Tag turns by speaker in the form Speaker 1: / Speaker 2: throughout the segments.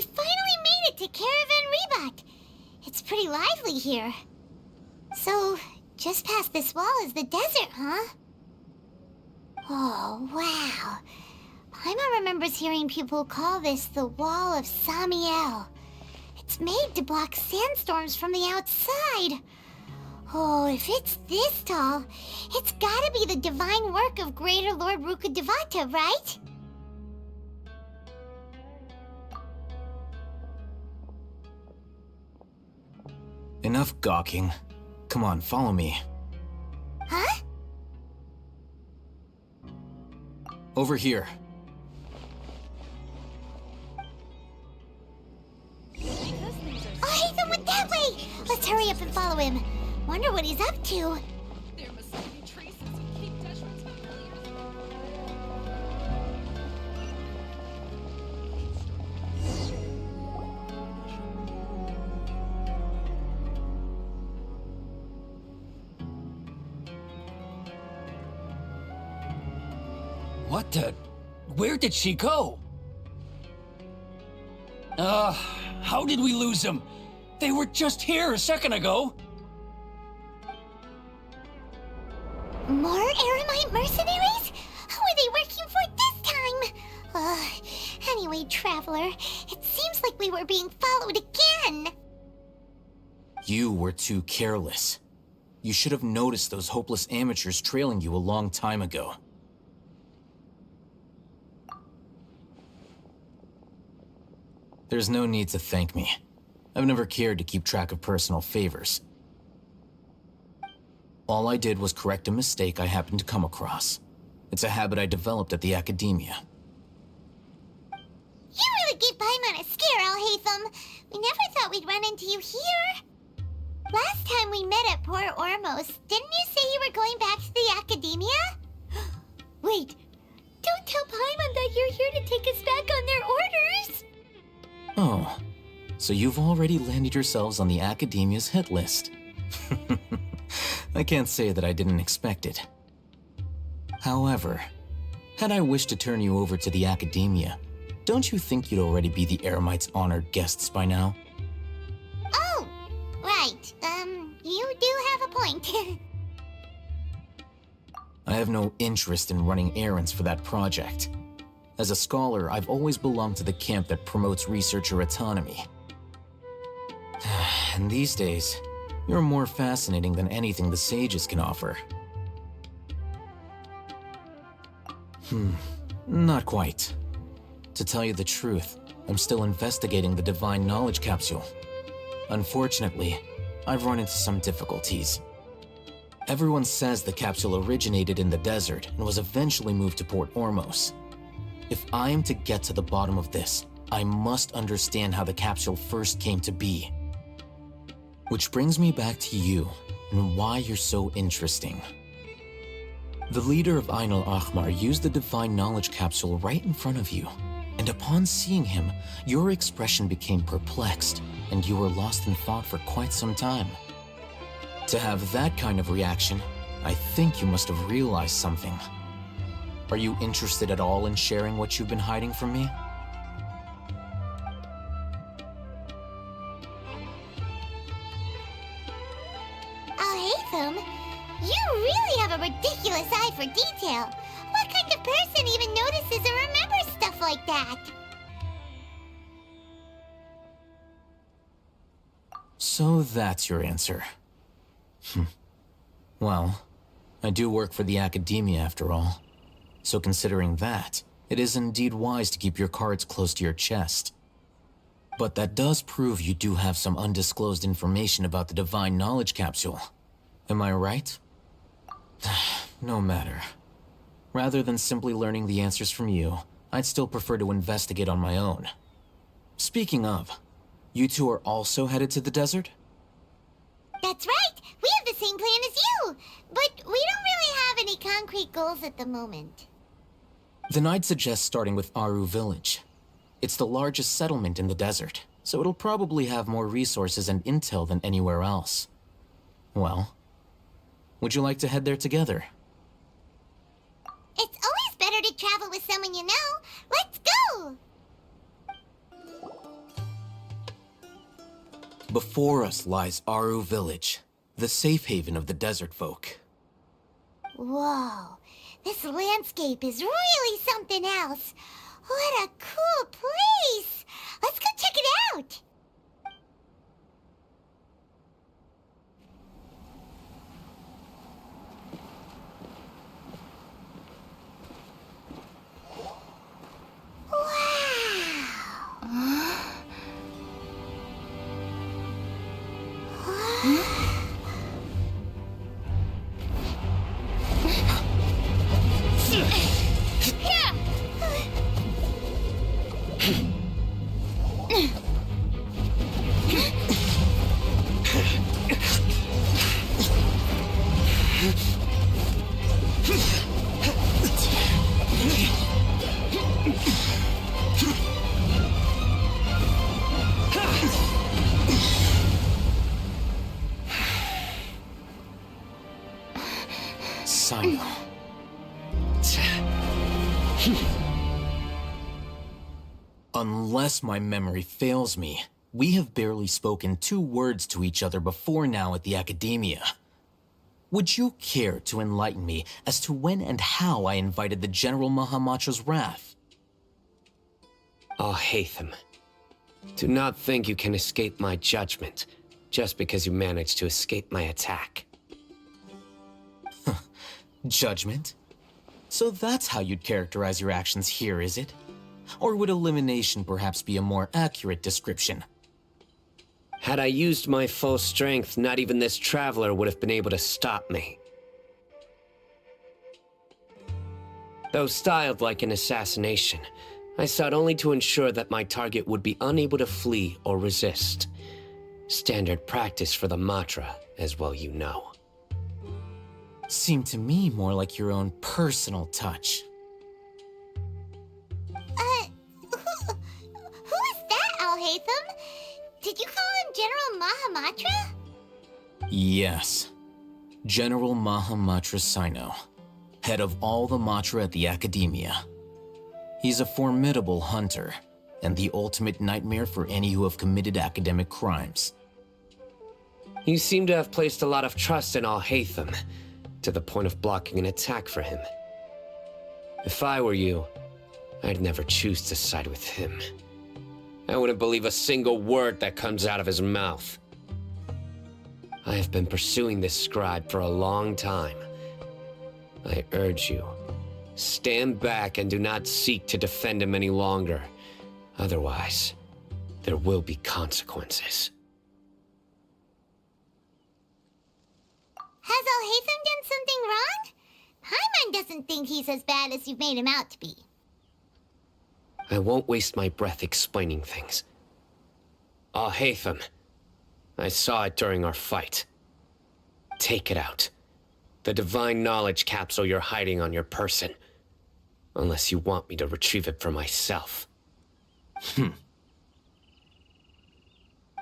Speaker 1: finally made it to Caravan Reebok. It's pretty lively here. So, just past this wall is the desert, huh? Oh, wow. Paimon remembers hearing people call this the Wall of Samiel. It's made to block sandstorms from the outside. Oh, if it's this tall, it's gotta be the divine work of Greater Lord Rukkhadevata, right?
Speaker 2: Enough gawking. Come on, follow me.
Speaker 1: Huh?
Speaker 2: Over here.
Speaker 1: Oh, Ethan went that way! Let's hurry up and follow him. Wonder what he's up to.
Speaker 3: There must be traces of King Deshret's familiars.
Speaker 4: What the? Where did she go? How did we lose them? They were just here a second ago.
Speaker 1: More Eremite mercenaries? Who are they working for this time? Anyway, Traveler, it seems like we were being followed again.
Speaker 2: You were too careless. You should have noticed those hopeless amateurs trailing you a long time ago. There's no need to thank me. I've never cared to keep track of personal favors. All I did was correct a mistake I happened to come across. It's a habit I developed at the academia.
Speaker 1: You really gave Paimon a scare, Alhaitham. We never thought we'd run into you here. Last time we met at Port Ormos, didn't you say you were going back to the academia? Wait, don't tell Paimon that you're here to take us back on their orders.
Speaker 2: Oh, so you've already landed yourselves on the academia's hit list. I can't say that I didn't expect it. However, had I wished to turn you over to the academia, don't you think you'd already be the Eremites' honored guests by now?
Speaker 1: Oh, right. You do have a point.
Speaker 2: I have no interest in running errands for that project. As a scholar, I've always belonged to the camp that promotes researcher autonomy. And these days, you're more fascinating than anything the sages can offer. Not quite. To tell you the truth, I'm still investigating the Divine Knowledge Capsule. Unfortunately, I've run into some difficulties. Everyone says the capsule originated in the desert and was eventually moved to Port Ormos. If I am to get to the bottom of this, I must understand how the capsule first came to be. Which brings me back to you and why you're so interesting. The leader of Ain al-Ahmar used the Divine Knowledge Capsule right in front of you, and upon seeing him, your expression became perplexed, and you were lost in thought for quite some time. To have that kind of reaction, I think you must have realized something. Are you interested at all in sharing what you've been hiding from me?
Speaker 1: Alhaitham, you really have a ridiculous eye for detail. What kind of person even notices or remembers stuff like that?
Speaker 2: So that's your answer. Well, I do work for the academia after all. So considering that, it is indeed wise to keep your cards close to your chest. But that does prove you do have some undisclosed information about the Divine Knowledge Capsule. Am I right? No matter. Rather than simply learning the answers from you, I'd still prefer to investigate on my own. Speaking of, you two are also headed to the desert?
Speaker 1: That's right! We have the same plan as you! But we don't really have any concrete goals at the moment.
Speaker 2: Then I'd suggest starting with Aru Village. It's the largest settlement in the desert, so it'll probably have more resources and intel than anywhere else. Well, would you like to head there together?
Speaker 1: It's always better to travel with someone you know. Let's go!
Speaker 2: Before us lies Aru Village, the safe haven of the desert folk.
Speaker 1: Whoa, this landscape is really something else. What a cool place! Let's go check it out!
Speaker 2: Sino. Unless my memory fails me, we have barely spoken 2 words to each other before now at the Academia. Would you care to enlighten me as to when and how I invited the General Mahamatra's wrath?
Speaker 5: Hatham, do not think you can escape my judgment just because you managed to escape my attack.
Speaker 2: Judgment? So that's how you'd characterize your actions here, is it? Or would elimination perhaps be a more accurate description?
Speaker 5: Had I used my full strength, not even this traveler would have been able to stop me. Though styled like an assassination, I sought only to ensure that my target would be unable to flee or resist. Standard practice for the Matra, as well you know.
Speaker 2: Seemed to me more like your own personal touch.
Speaker 1: Who is that, Al-Haytham? Did you call him General Mahamatra?
Speaker 2: Yes. General Mahamatra Sino, head of all the Matra at the Academia. He's a formidable hunter, and the ultimate nightmare for any who have committed academic crimes.
Speaker 5: You seem to have placed a lot of trust in Al-Haytham, to the point of blocking an attack for him. If I were you, I'd never choose to side with him. I wouldn't believe a single word that comes out of his mouth. I have been pursuing this scribe for a long time. I urge you, stand back and do not seek to defend him any longer. Otherwise, there will be consequences.
Speaker 1: Has Al-Haytham done something wrong? Paimon doesn't think he's as bad as you've made him out to be.
Speaker 5: I won't waste my breath explaining things. Al-Haytham, I saw it during our fight. Take it out. The divine knowledge capsule you're hiding on your person. Unless you want me to retrieve it for myself.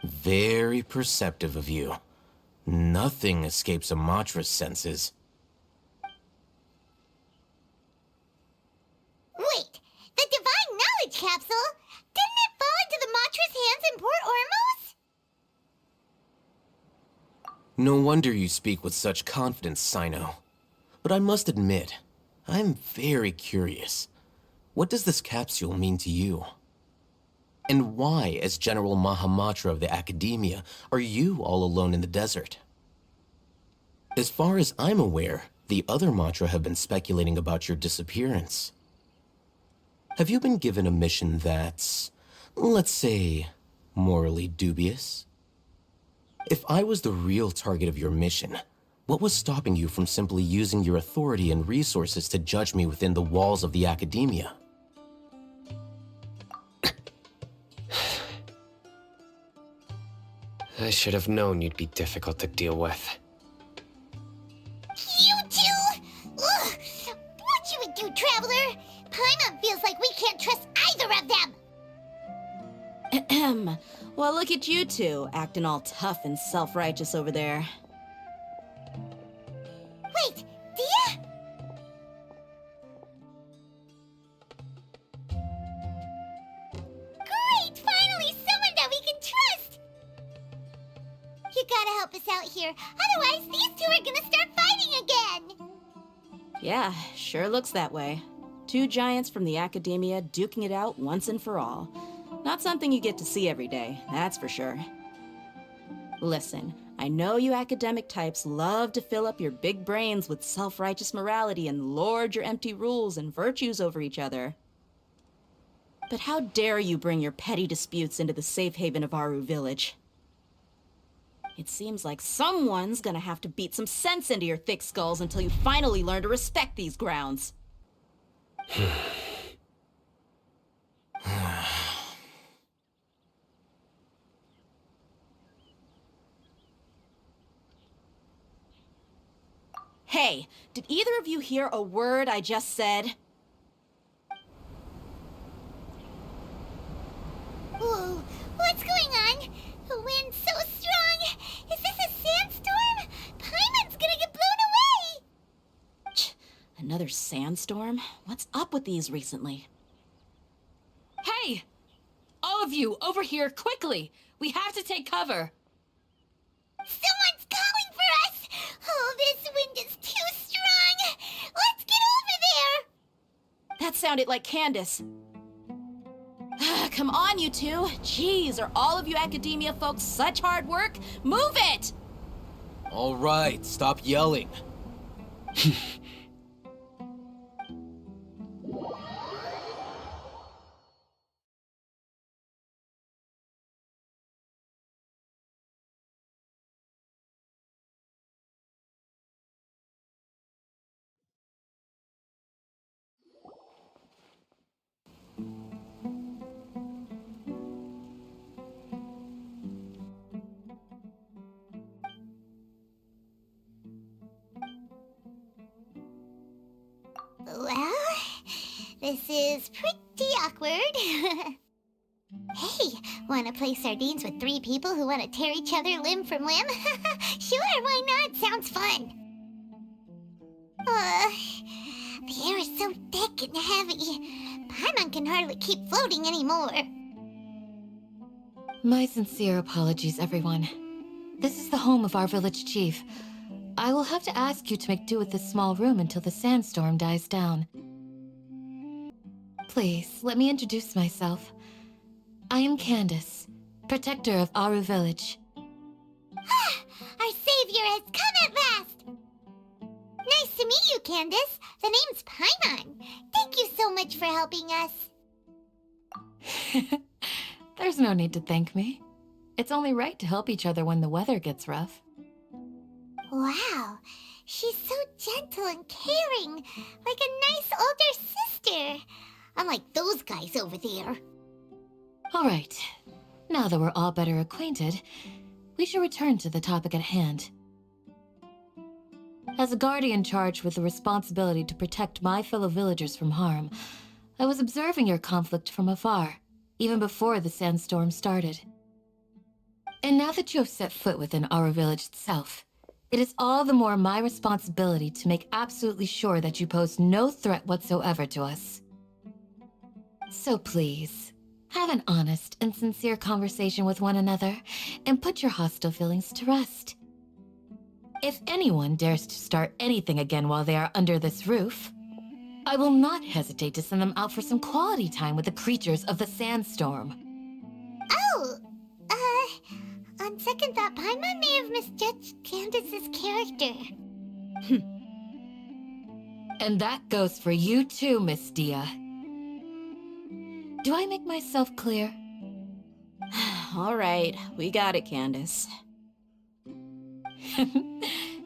Speaker 2: Very perceptive of you. Nothing escapes a Matra's senses.
Speaker 1: Wait, the divine knowledge capsule? Didn't it fall into the Matra's hands in Port Ormos?
Speaker 2: No wonder you speak with such confidence, Sino. But I must admit, I'm very curious. What does this capsule mean to you? And why, as General Mahamatra of the Academia, are you all alone in the desert? As far as I'm aware, the other Matra have been speculating about your disappearance. Have you been given a mission that's, let's say, morally dubious? If I was the real target of your mission, what was stopping you from simply using your authority and resources to judge me within the walls of the Academia?
Speaker 5: I should have known you'd be difficult to deal with.
Speaker 1: You two? Ugh! What you would do, Traveler? Paimon feels like we can't trust either of them!
Speaker 3: Ahem. Well, look at you two, acting all tough and self-righteous over there.
Speaker 1: Wait, Dia? Great! Finally someone that we can trust! us out here. Otherwise, these two are gonna start fighting again.
Speaker 3: Yeah, sure looks that way. Two giants from the academia duking it out once and for all. Not something you get to see every day, that's for sure. Listen, I know you academic types love to fill up your big brains with self-righteous morality and lord your empty rules and virtues over each other. But how dare you bring your petty disputes into the safe haven of Aru Village? It seems like someone's gonna have to beat some sense into your thick skulls until you finally learn to respect these grounds. Hey, did either of you hear a word I just said?
Speaker 1: Whoa, what's going on? The wind's so strong. Is this a sandstorm? Paimon's gonna get blown away.
Speaker 3: Another sandstorm? What's up with these recently?
Speaker 6: Hey! All of you, over here, quickly! We have to take cover!
Speaker 1: Someone's calling for us. Oh, this wind is too strong. Let's get over there.
Speaker 3: That sounded like Candace. Come on, you two. Jeez, are all of you academia folks such hard work? Move it!
Speaker 2: All right, stop yelling.
Speaker 1: Well, this is pretty awkward. Hey, wanna play sardines with three people who wanna tear each other limb from limb? Sure, why not? Sounds fun. The air is so thick and heavy. Paimon can hardly keep floating anymore.
Speaker 7: My sincere apologies, everyone. This is the home of our village chief. I will have to ask you to make do with this small room until the sandstorm dies down. Please, let me introduce myself. I am Candace, protector of Aru Village.
Speaker 1: Our savior has come at last! Nice to meet you, Candace. The name's Paimon. Thank you so much for helping us.
Speaker 7: There's no need to thank me. It's only right to help each other when the weather gets rough.
Speaker 1: Wow, she's so gentle and caring, like a nice older sister. Unlike those guys over there.
Speaker 7: All right, now that we're all better acquainted, we should return to the topic at hand. As a guardian charged with the responsibility to protect my fellow villagers from harm, I was observing your conflict from afar, even before the sandstorm started. And now that you have set foot within our village itself, it is all the more my responsibility to make absolutely sure that you pose no threat whatsoever to us. So please, have an honest and sincere conversation with one another, and put your hostile feelings to rest. If anyone dares to start anything again while they are under this roof, I will not hesitate to send them out for some quality time with the creatures of the sandstorm.
Speaker 1: Oh, on second thought, Paimon may have misjudged Candace's character.
Speaker 7: And that goes for you too, Miss Dia. Do I make myself clear?
Speaker 3: All right, we got it, Candace.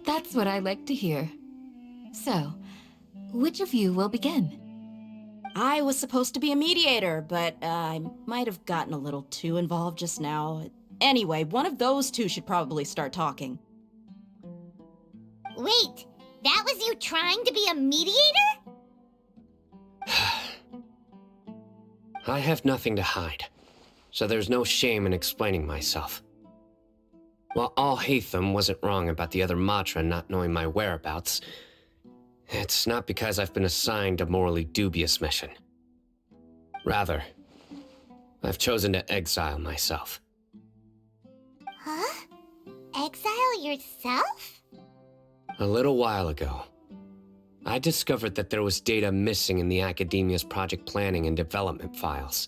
Speaker 7: That's what I like to hear. So, which of you will begin?
Speaker 3: I was supposed to be a mediator, but I might have gotten a little too involved just now. Anyway, one of those two should probably start talking.
Speaker 1: Wait, that was you trying to be a mediator?
Speaker 5: I have nothing to hide, so there's no shame in explaining myself. While Al-Haytham wasn't wrong about the other Matra not knowing my whereabouts, it's not because I've been assigned a morally dubious mission. Rather, I've chosen to exile myself.
Speaker 1: Huh? exile yourself?
Speaker 5: A little while ago, I discovered that there was data missing in the Academia's project planning and development files.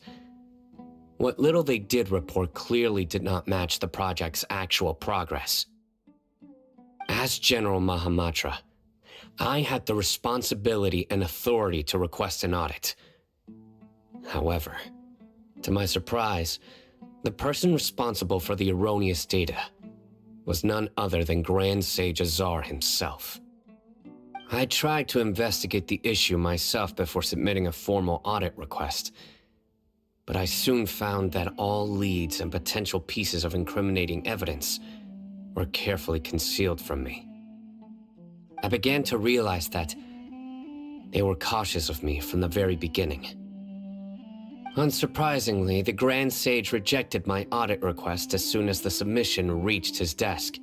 Speaker 5: What little they did report clearly did not match the project's actual progress. As General Mahamatra, I had the responsibility and authority to request an audit. However, to my surprise, the person responsible for the erroneous data was none other than Grand Sage Azar himself. I tried to investigate the issue myself before submitting a formal audit request, but I soon found that all leads and potential pieces of incriminating evidence were carefully concealed from me. I began to realize that they were cautious of me from the very beginning. Unsurprisingly, the Grand Sage rejected my audit request as soon as the submission reached his desk.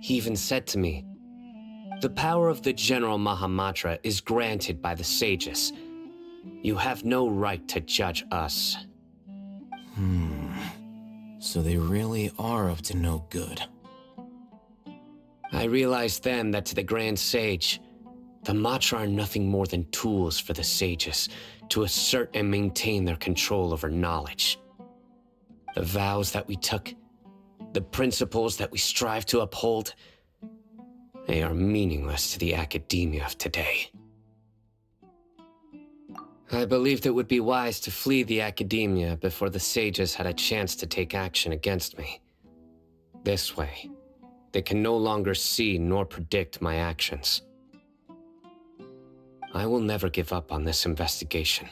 Speaker 5: He even said to me, "The power of the General Mahamatra is granted by the sages. You have no right to judge us."
Speaker 2: So they really are up to no good.
Speaker 5: I realized then that to the Grand Sage, the Matra are nothing more than tools for the sages to assert and maintain their control over knowledge. The vows that we took, the principles that we strive to uphold, they are meaningless to the academia of today. I believed it would be wise to flee the academia before the sages had a chance to take action against me. This way, they can no longer see nor predict my actions. I will never give up on this investigation.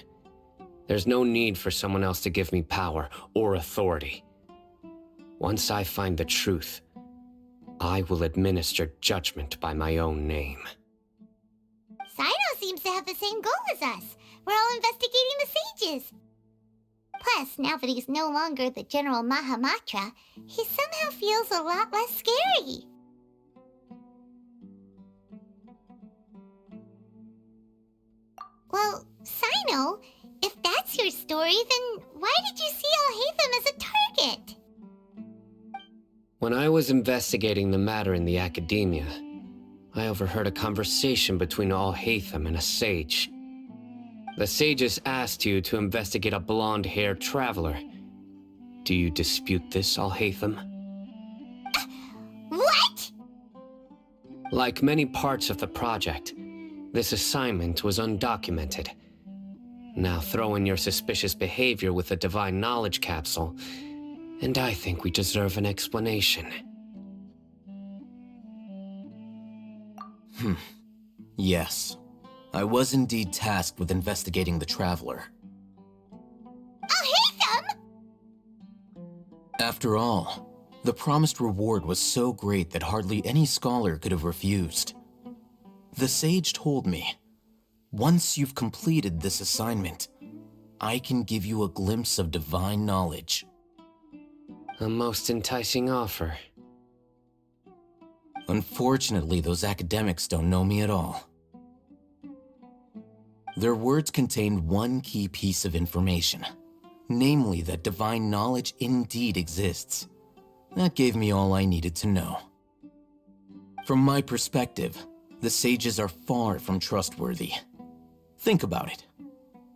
Speaker 5: There's no need for someone else to give me power or authority. Once I find the truth, I will administer judgment by my own name.
Speaker 1: Sino seems to have the same goal as us. We're all investigating the sages. Plus, now that he's no longer the General Mahamatra, he somehow feels a lot less scary. Well, Sino, if that's your story, then why did you see Alhaitham as a target?
Speaker 5: When I was investigating the matter in the academia, I overheard a conversation between Alhaitham and a sage. The sages asked you to investigate a blonde-haired traveler. Do you dispute this, Alhaitham?
Speaker 1: What?
Speaker 5: Like many parts of the project, this assignment was undocumented. Now throw in your suspicious behavior with the Divine Knowledge Capsule, and I think we deserve an explanation.
Speaker 2: Yes. I was indeed tasked with investigating the Traveler.
Speaker 1: Alhaitham!
Speaker 2: After all, the promised reward was so great that hardly any scholar could have refused. The sage told me, once you've completed this assignment, I can give you a glimpse of divine knowledge.
Speaker 5: A most enticing offer.
Speaker 2: Unfortunately, those academics don't know me at all. Their words contained one key piece of information, namely that divine knowledge indeed exists. That gave me all I needed to know. From my perspective, the sages are far from trustworthy. Think about it.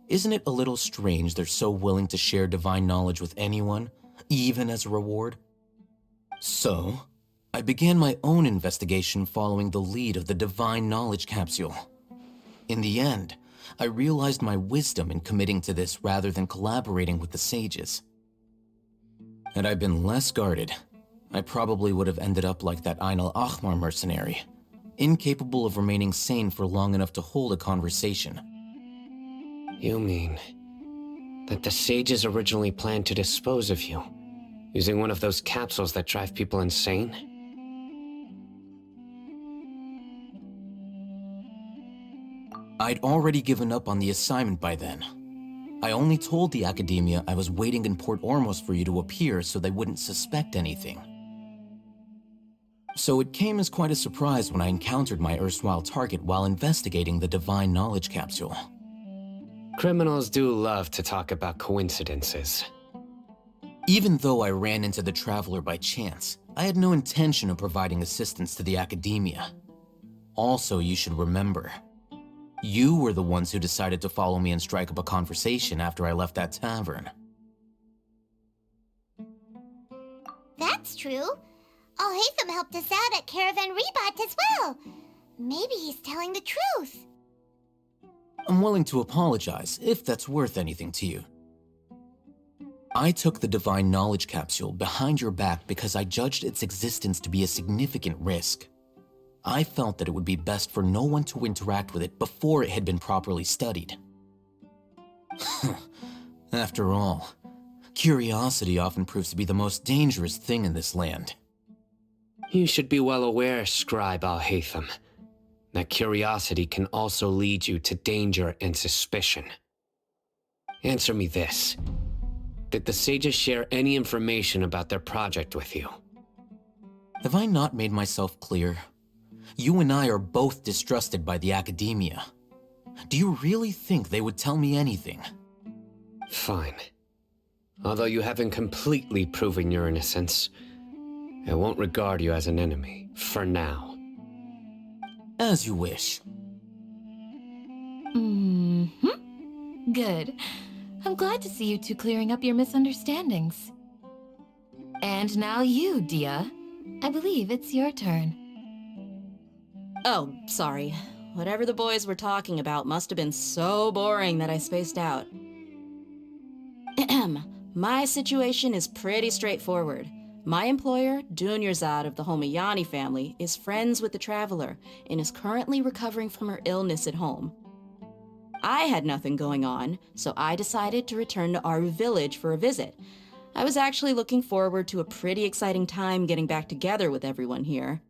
Speaker 2: Isn't it a little strange they're so willing to share divine knowledge with anyone, even as a reward? So, I began my own investigation following the lead of the Divine Knowledge Capsule. In the end, I realized my wisdom in committing to this rather than collaborating with the sages. Had I been less guarded, I probably would have ended up like that Ain al-Ahmar mercenary, incapable of remaining sane for long enough to hold a conversation.
Speaker 5: You mean that the sages originally planned to dispose of you, using one of those capsules that drive people insane?
Speaker 2: I'd already given up on the assignment by then. I only told the Academia I was waiting in Port Ormos for you to appear so they wouldn't suspect anything. So it came as quite a surprise when I encountered my erstwhile target while investigating the Divine Knowledge Capsule.
Speaker 5: Criminals do love to talk about coincidences.
Speaker 2: Even though I ran into the Traveler by chance, I had no intention of providing assistance to the academia. Also, you should remember, you were the ones who decided to follow me and strike up a conversation after I left that tavern.
Speaker 1: That's true. Alhaitham helped us out at Caravan Rebat as well. Maybe he's telling the truth.
Speaker 2: I'm willing to apologize, if that's worth anything to you. I took the Divine Knowledge Capsule behind your back because I judged its existence to be a significant risk. I felt that it would be best for no one to interact with it before it had been properly studied. After all, curiosity often proves to be the most dangerous thing in this land.
Speaker 5: You should be well aware, Scribe Alhaitham, that curiosity can also lead you to danger and suspicion. Answer me this. Did the sages share any information about their project with you?
Speaker 2: Have I not made myself clear? You and I are both distrusted by the academia. Do you really think they would tell me anything?
Speaker 5: Fine. Although you haven't completely proven your innocence, I won't regard you as an enemy, for now.
Speaker 2: As you wish.
Speaker 7: Good. I'm glad to see you two clearing up your misunderstandings. And now you, Dia. I believe it's your turn.
Speaker 3: Oh, sorry. Whatever the boys were talking about must have been so boring that I spaced out. My situation is pretty straightforward. My employer, Dunyarzad of the Homayani family, is friends with the Traveler and is currently recovering from her illness at home. I had nothing going on, so I decided to return to Aru Village for a visit. I was actually looking forward to a pretty exciting time getting back together with everyone here.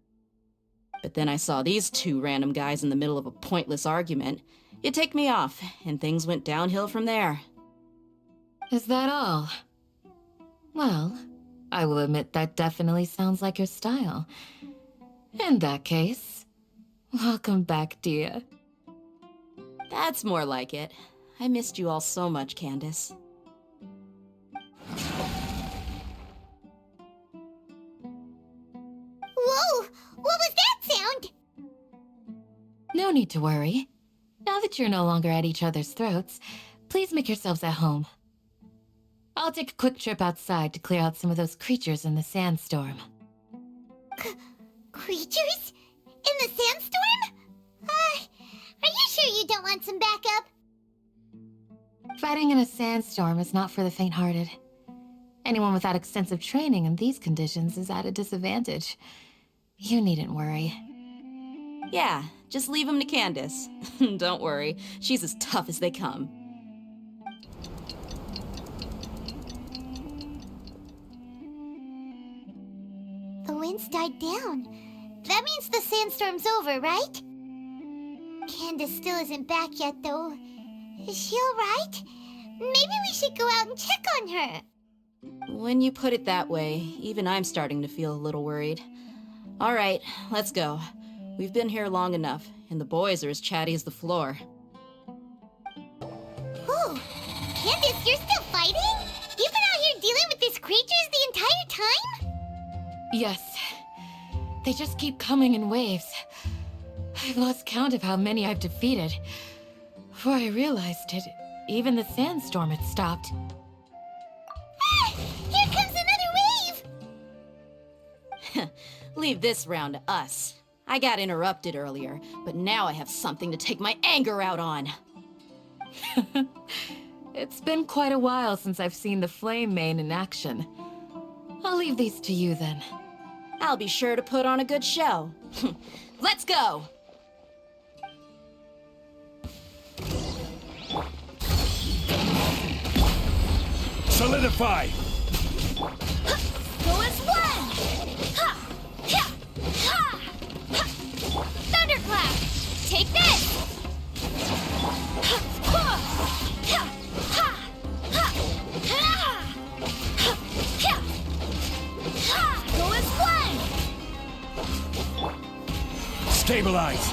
Speaker 3: But then I saw these two random guys in the middle of a pointless argument. It ticked me off, and things went downhill from there.
Speaker 7: Is that all? Well, I will admit that definitely sounds like your style. In that case, welcome back, Dia.
Speaker 3: That's more like it. I missed you all so much, Candace.
Speaker 1: Whoa! What was that sound?
Speaker 7: No need to worry. Now that you're no longer at each other's throats, please make yourselves at home. I'll take a quick trip outside to clear out some of those creatures in the sandstorm.
Speaker 1: Creatures? In the sandstorm? Are you sure you don't want some backup?
Speaker 7: Fighting in a sandstorm is not for the faint-hearted. Anyone without extensive training in these conditions is at a disadvantage. You needn't worry.
Speaker 3: Yeah, just leave him to Candace. Don't worry, she's as tough as they come.
Speaker 1: The wind's died down. That means the sandstorm's over, right? Candace still isn't back yet, though. Is she alright? Maybe we should go out and check on her.
Speaker 3: When you put it that way, even I'm starting to feel a little worried. All right, let's go. We've been here long enough, and the boys are as chatty as the floor.
Speaker 1: Whoa! Candace, you're still fighting? You've been out here dealing with these creatures the entire time?
Speaker 7: Yes. They just keep coming in waves. I've lost count of how many I've defeated. Before I realized it, even the sandstorm had stopped.
Speaker 1: Ah! Here comes another wave!
Speaker 3: Leave this round to us. I got interrupted earlier, but now I have something to take my anger out on.
Speaker 7: It's been quite a while since I've seen the Flame Mane in action. I'll leave these to you then.
Speaker 3: I'll be sure to put on a good show. Let's go!
Speaker 4: Solidify!
Speaker 1: Go as one! Ha! Ha! Ha! Ha! Thunderclap! Take this! Ha! Ha! Ha! Ha! Ha! Ha! Ha! Ha! Go as one!
Speaker 4: Stabilize!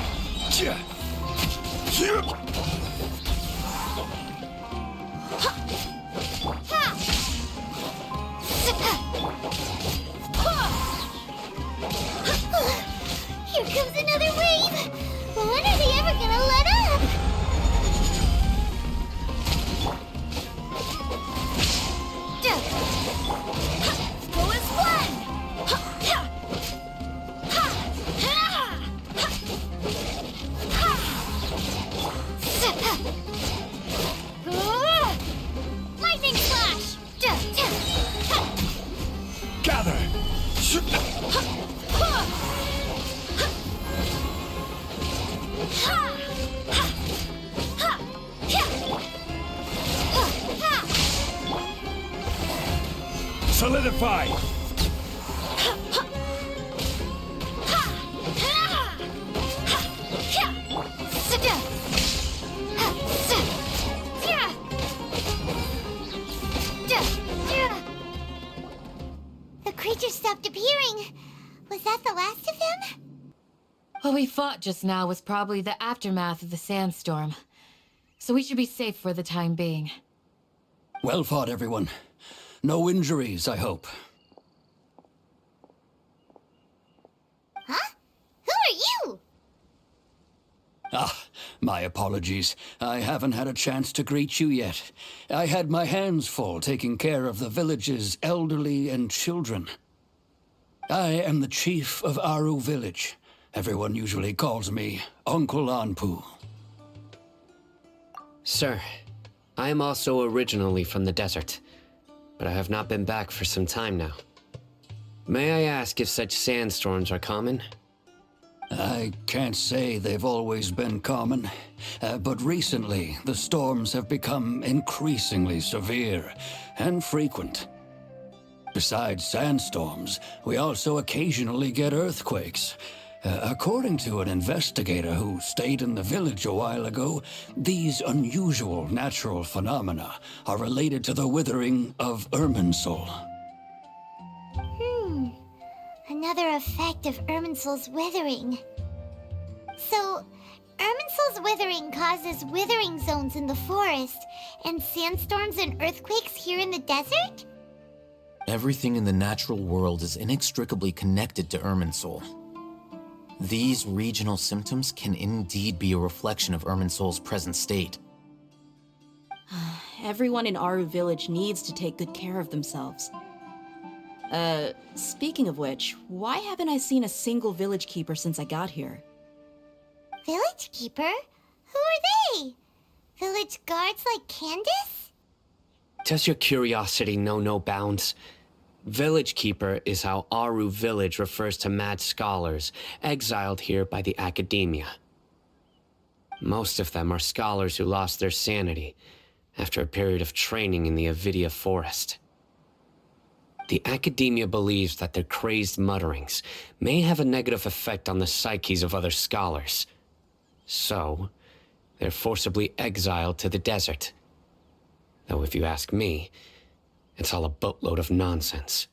Speaker 4: solidify!
Speaker 1: The creature stopped appearing. Was that the last of them?
Speaker 7: What we fought just now was probably the aftermath of the sandstorm. So we should be safe for the time being.
Speaker 4: Well fought, everyone. No injuries, I hope.
Speaker 1: Huh? Who are you?
Speaker 4: Ah, my apologies. I haven't had a chance to greet you yet. I had my hands full taking care of the village's elderly and children. I am the chief of Aru Village. Everyone usually calls me Uncle Anpu.
Speaker 5: Sir, I am also originally from the desert, but I have not been back for some time now. May I ask if such sandstorms are common?
Speaker 4: I can't say they've always been common, but recently the storms have become increasingly severe and frequent. Besides sandstorms, we also occasionally get earthquakes. According to an investigator who stayed in the village a while ago, these unusual natural phenomena are related to the withering of Irminsul.
Speaker 1: Another effect of Irminsul's withering. So, Irminsul's withering causes withering zones in the forest, and sandstorms and earthquakes here in the desert?
Speaker 2: Everything in the natural world is inextricably connected to Irminsul. These regional symptoms can indeed be a reflection of Irminsul's present state.
Speaker 3: Everyone in Aru Village needs to take good care of themselves. Speaking of which, why haven't I seen a single village keeper since I got here?
Speaker 1: Village keeper? Who are they? Village guards like Candace?
Speaker 5: Does your curiosity know no bounds? Village Keeper is how Aru Village refers to mad scholars exiled here by the academia. Most of them are scholars who lost their sanity after a period of training in the Avidia forest. The academia believes that their crazed mutterings may have a negative effect on the psyches of other scholars. So, they're forcibly exiled to the desert. Though if you ask me, it's all a boatload of nonsense.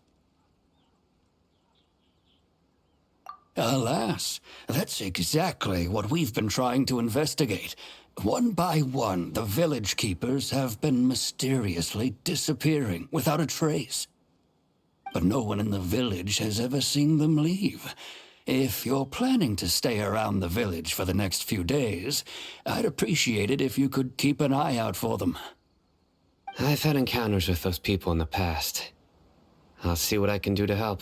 Speaker 4: Alas, that's exactly what we've been trying to investigate. One by one, the village keepers have been mysteriously disappearing without a trace. But no one in the village has ever seen them leave. If you're planning to stay around the village for the next few days, I'd appreciate it if you could keep an eye out for them.
Speaker 5: I've had encounters with those people in the past. I'll see what I can do to help.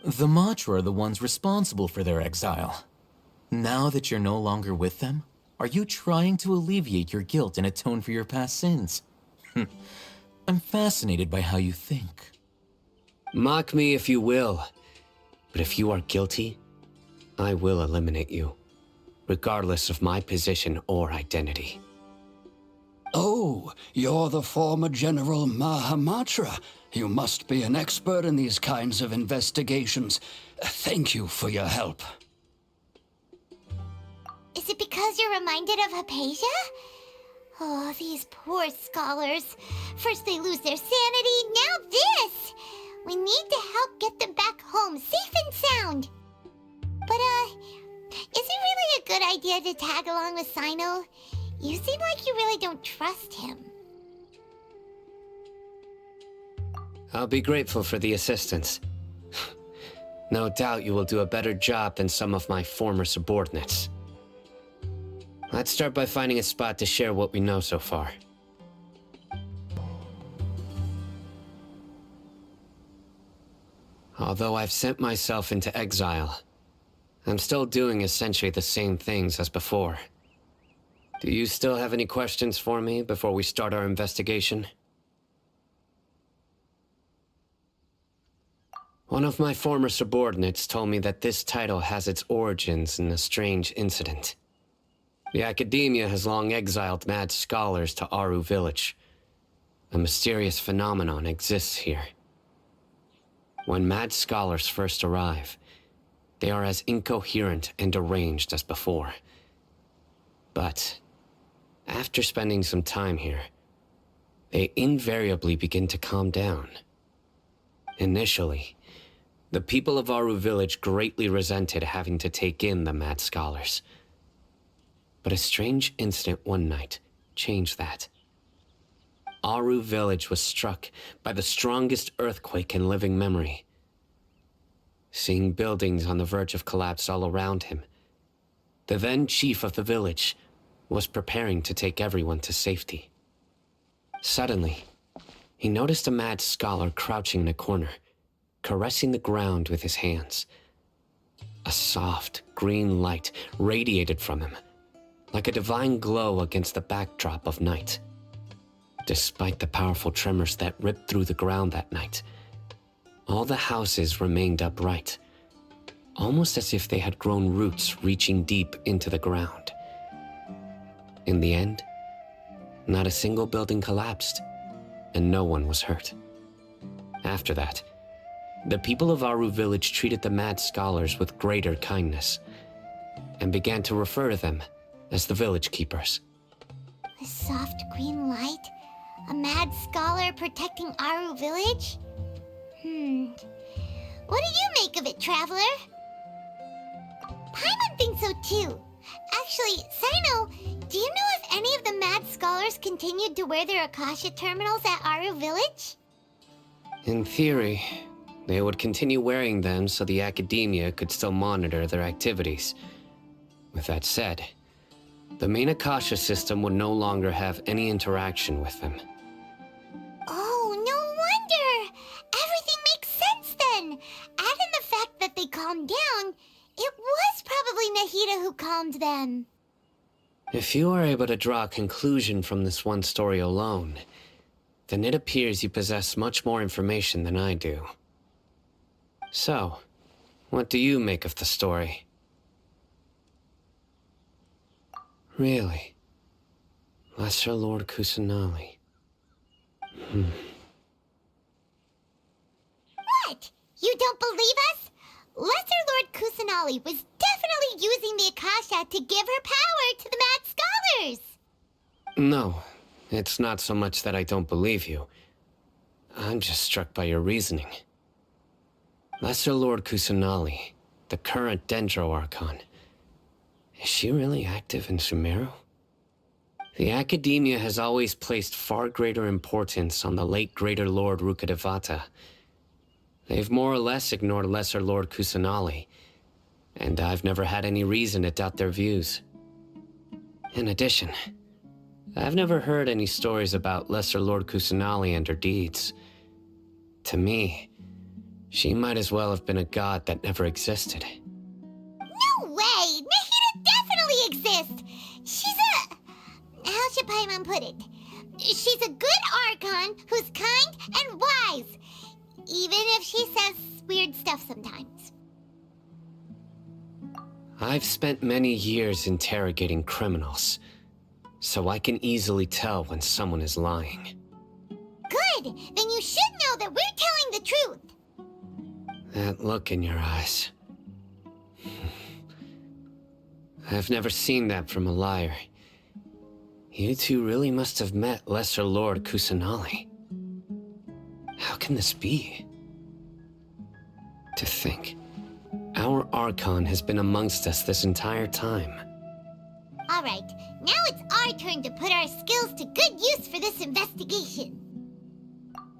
Speaker 2: The Matra are the ones responsible for their exile. Now that you're no longer with them, are you trying to alleviate your guilt and atone for your past sins? I'm fascinated by how you think.
Speaker 5: Mock me if you will, but if you are guilty, I will eliminate you, regardless of my position or identity.
Speaker 4: Oh, you're the former General Mahamatra. You must be an expert in these kinds of investigations. Thank you for your help.
Speaker 1: Is it because you're reminded of Hypatia? Oh, these poor scholars. First they lose their sanity, now this! We need to help get them back home, safe and sound. But, is it really a good idea to tag along with Sino? You seem like you really don't trust him.
Speaker 5: I'll be grateful for the assistance. No doubt you will do a better job than some of my former subordinates. Let's start by finding a spot to share what we know so far. Although I've sent myself into exile, I'm still doing essentially the same things as before. Do you still have any questions for me before we start our investigation? One of my former subordinates told me that this title has its origins in a strange incident. The academia has long exiled mad scholars to Aru Village. A mysterious phenomenon exists here. When mad scholars first arrive, they are as incoherent and deranged as before. But after spending some time here, they invariably begin to calm down. Initially, the people of Aru village greatly resented having to take in the mad scholars. But a strange incident one night changed that. Aru village was struck by the strongest earthquake in living memory. Seeing buildings on the verge of collapse all around him, the then chief of the village was preparing to take everyone to safety. Suddenly, he noticed a mad scholar crouching in a corner, caressing the ground with his hands. A soft, green light radiated from him, like a divine glow against the backdrop of night. Despite the powerful tremors that ripped through the ground that night, all the houses remained upright, almost as if they had grown roots reaching deep into the ground. In the end, not a single building collapsed, and no one was hurt. After that, the people of Aru village treated the mad scholars with greater kindness, and began to refer to them as the village keepers.
Speaker 1: The soft green light? A mad scholar protecting Aru village? What do you make of it, Traveler? Paimon thinks so too. Actually, Sino, do you know if any of the mad scholars continued to wear their Akasha terminals at Aru village?
Speaker 5: In theory, they would continue wearing them so the academia could still monitor their activities. With that said, the main Akasha system would no longer have any interaction with them.
Speaker 1: Oh, no wonder! Everything makes sense then! Add in the fact that they calmed down, it was probably Nahida who calmed them.
Speaker 5: If you are able to draw a conclusion from this one story alone, then it appears you possess much more information than I do. So, what do you make of the story? Really? Lesser Lord Kusanali.
Speaker 1: What? You don't believe us? Lesser Lord Kusanali was definitely using the Akasha to give her power to the mad scholars!
Speaker 5: No, it's not so much that I don't believe you. I'm just struck by your reasoning. Lesser Lord Kusanali, the current Dendro Archon, is she really active in Sumeru? The Academia has always placed far greater importance on the late Greater Lord Rukkhadevata. They've more or less ignored Lesser Lord Kusanali, and I've never had any reason to doubt their views. In addition, I've never heard any stories about Lesser Lord Kusanali and her deeds. To me, she might as well have been a god that never existed.
Speaker 1: No way! Nahida definitely exists! She's a... How should Paimon put it? She's a good Archon who's kind and wise, even if she says weird stuff sometimes.
Speaker 5: I've spent many years interrogating criminals, so I can easily tell when someone is lying.
Speaker 1: Good! Then you should know that we're telling the truth!
Speaker 5: That look in your eyes. I've never seen that from a liar. You two really must have met Lesser Lord Kusanali. How can this be? To think, our Archon has been amongst us this entire time.
Speaker 1: Alright, now it's our turn to put our skills to good use for this investigation.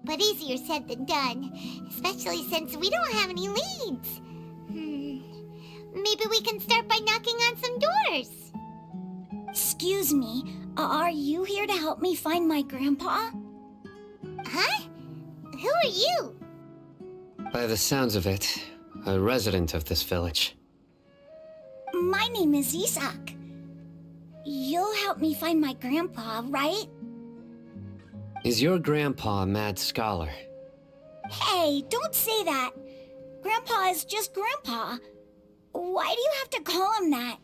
Speaker 1: But easier said than done, especially since we don't have any leads. Maybe we can start by knocking on some doors.
Speaker 8: Excuse me, are you here to help me find my grandpa?
Speaker 1: Huh? Who are you?
Speaker 5: By the sounds of it, a resident of this village.
Speaker 8: My name is Isak. You'll help me find my grandpa, right?
Speaker 5: Is your grandpa a mad scholar?
Speaker 8: Hey, don't say that. Grandpa is just Grandpa. Why do you have to call him that?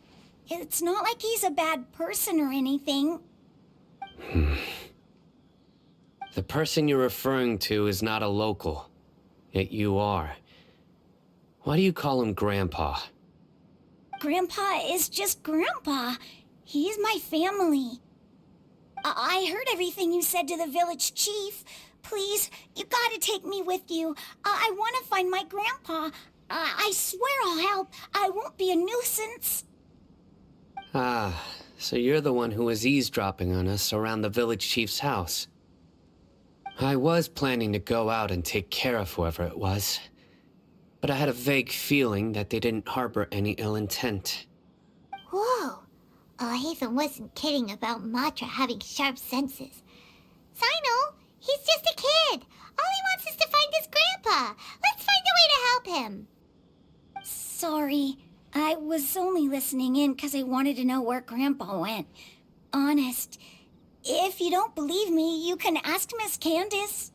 Speaker 8: It's not like he's a bad person or anything.
Speaker 5: The person you're referring to is not a local. Yet you are. Why do you call him Grandpa?
Speaker 8: Grandpa is just Grandpa. He's my family. I heard everything you said to the village chief. Please, you gotta take me with you. I want to find my grandpa. I swear I'll help. I won't be a nuisance.
Speaker 5: Ah, so you're the one who was eavesdropping on us around the village chief's house. I was planning to go out and take care of whoever it was, but I had a vague feeling that they didn't harbor any ill intent.
Speaker 1: Whoa. Hatham wasn't kidding about Matra having sharp senses. Sino, he's just a kid. All he wants is to find his grandpa. Let's find a way to help him.
Speaker 8: Sorry. I was only listening in because I wanted to know where Grandpa went. Honest. If you don't believe me, you can ask Miss Candace.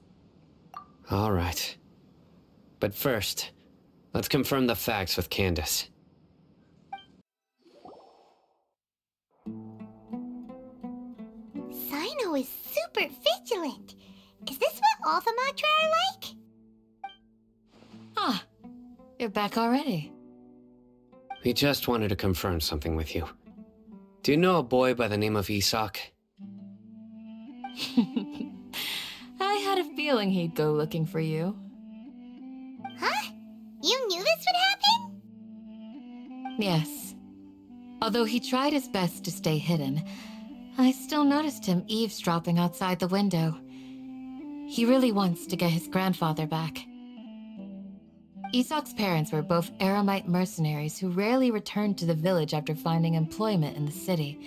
Speaker 5: All right. But first, let's confirm the facts with Candace.
Speaker 1: Sino is super vigilant. Is this what all the Matra are like?
Speaker 7: Ah, you're back already.
Speaker 5: We just wanted to confirm something with you. Do you know a boy by the name of Isak?
Speaker 7: I had a feeling he'd go looking for you.
Speaker 1: Huh? You knew this would happen?
Speaker 7: Yes. Although he tried his best to stay hidden, I still noticed him eavesdropping outside the window. He really wants to get his grandfather back. Isak's parents were both Aramite mercenaries who rarely returned to the village after finding employment in the city.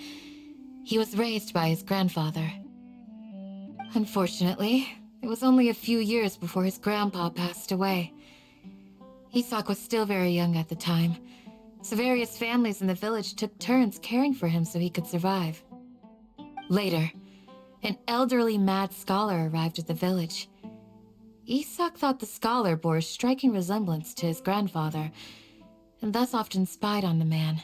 Speaker 7: He was raised by his grandfather. Unfortunately, it was only a few years before his grandpa passed away. Isak was still very young at the time, so various families in the village took turns caring for him so he could survive. Later, an elderly mad scholar arrived at the village. Isak thought the scholar bore a striking resemblance to his grandfather, and thus often spied on the man.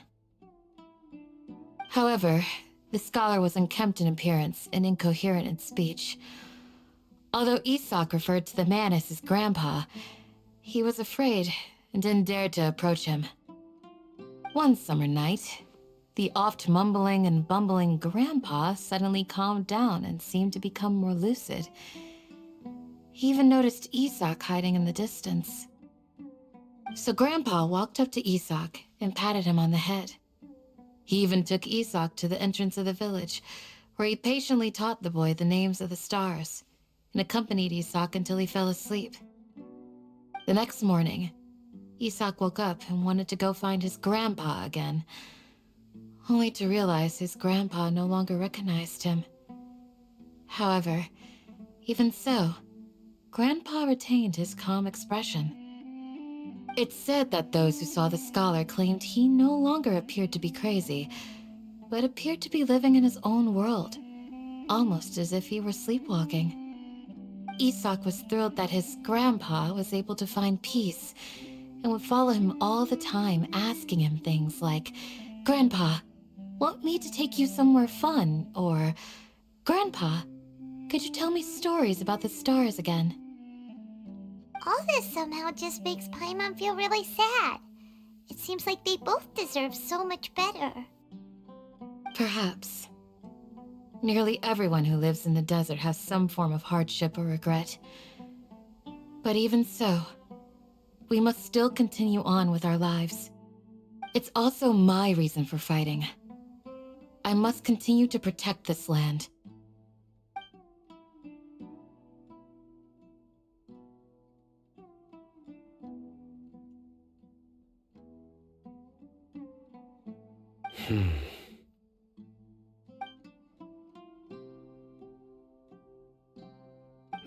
Speaker 7: However, the scholar was unkempt in appearance and incoherent in speech. Although Isak referred to the man as his grandpa, he was afraid and didn't dare to approach him. One summer night, the oft mumbling and bumbling grandpa suddenly calmed down and seemed to become more lucid. He even noticed Isak hiding in the distance. So Grandpa walked up to Isak and patted him on the head. He even took Isak to the entrance of the village, where he patiently taught the boy the names of the stars, and accompanied Isak until he fell asleep. The next morning, Isak woke up and wanted to go find his grandpa again, only to realize his grandpa no longer recognized him. However, even so, Grandpa retained his calm expression. It's said that those who saw the scholar claimed he no longer appeared to be crazy, but appeared to be living in his own world, almost as if he were sleepwalking. Isak was thrilled that his grandpa was able to find peace, and would follow him all the time, asking him things like, "Grandpa, want me to take you somewhere fun?" Or, "Grandpa, could you tell me stories about the stars again?"
Speaker 1: All this somehow just makes Paimon feel really sad. It seems like they both deserve so much better.
Speaker 7: Perhaps. Nearly everyone who lives in the desert has some form of hardship or regret. But even so, we must still continue on with our lives. It's also my reason for fighting. I must continue to protect this land.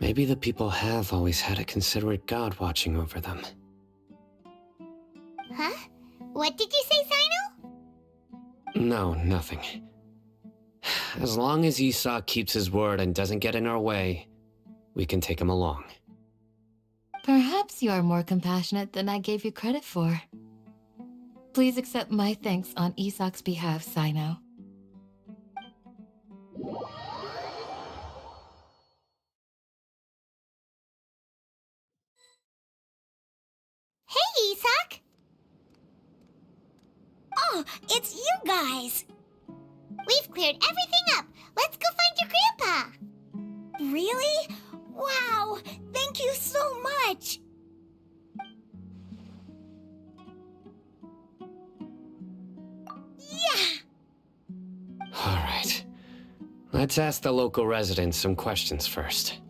Speaker 5: Maybe the people have always had a considerate god watching over them.
Speaker 1: Huh? What did you say, Sino?
Speaker 5: No, nothing. As long as Isak keeps his word and doesn't get in our way, we can take him along.
Speaker 7: Perhaps you are more compassionate than I gave you credit for. Please accept my thanks on Isak's behalf, Sino.
Speaker 8: it's you guys.
Speaker 1: We've cleared everything up. Let's go find your grandpa.
Speaker 8: Really? Wow, thank you so much. Yeah!
Speaker 5: All right. Let's ask the local residents some questions first.